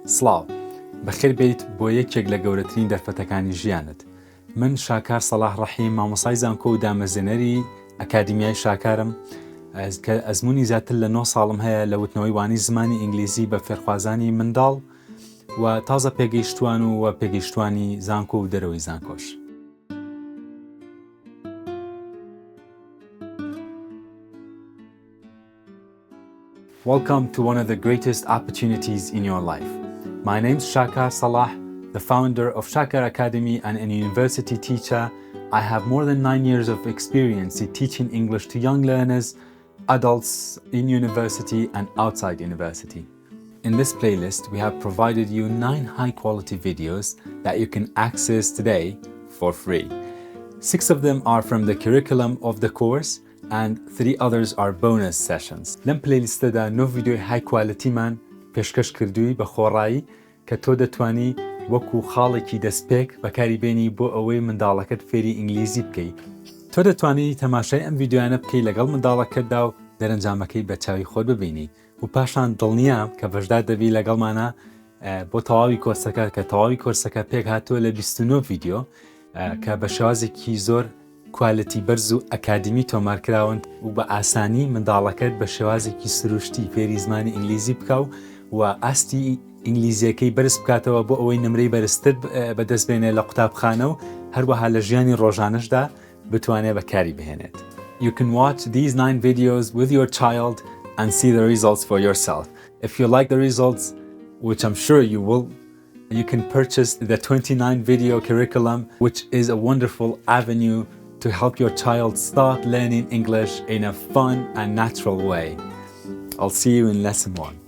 سڵاو بەخێربێن بۆ یەکێک لە گەورەترین دەرفەتەکانی ژیانت. من شاکار سەلاح ڕەحیم مامۆستای زانکۆ و دامەزێنەری ئەکادیمیای شاکارم کە ئەزموونی زیاتر لە 9 ساڵم هەیە لە وتنەوەی وانەی زمانی ئینگلیزی بە فێرخوازانی منداڵ و تازە پێگەیشتوان و پێگەیشتوانی زانکۆ و دەرەوەی زانکۆش. Welcome to one of the greatest opportunities in your life. My name is Shakar Salah, the founder of Shakar Academy and a university teacher. I have more than 9 years of experience in teaching English to young learners, adults in university and outside university. In this playlist, we have provided you 9 high-quality videos that you can access today for free. 6 of them are from the curriculum of the course and 3 others are bonus sessions. لەم پلەیلیستەدا 9 ڤیدیۆی های کوالەتیمان پێشکەش کردووی بە خۆڕایی کە تۆ دەتوانی وەکو خاڵێکی دەستپێک بەکاریبێنی بۆ ئەوەی منداڵەکەت فێری ئینگلیزی بکەیت. تۆ دەتوانی تەماشای ئەم ڤیدیۆیانە بکەی لەگەڵ منداڵەکەتدا و دەرەنجامەکەی بە چاوی خۆت ببینی و پاشان دڵنیام کە بەشدار دەبی لەگەڵمانە بۆ تەواوی کۆرسەکە کە تەواوی کۆرسەکە پێک هاتووە لە 29 ڤیدیۆ کە بە شێوازێکی زۆر کوالەتی بەرز و ئەکادیمی تۆمارکراون و بە ئاسانی منداڵەکەت بە شێوازێکی سروشتی فێری زمانی ئینگلیزی بکەو و ئاستی ئینگلیزیەکەی بەرز بکاتەوە بۆ ئەوەی نمرەی بەرزتر بەدەستبێنێ لە قوتابخانە و هەروەها لە ژیانی ڕۆژانەشدا بتوانێت بەکاری بهێنێت. You can watch these 9 videos with your child and see the results for yourself. If you like the results, which I'm sure you will, you can purchase the 29 video curriculum, which is a wonderful avenue to help your child start learning English in a fun and natural way. I'll see you in lesson 1.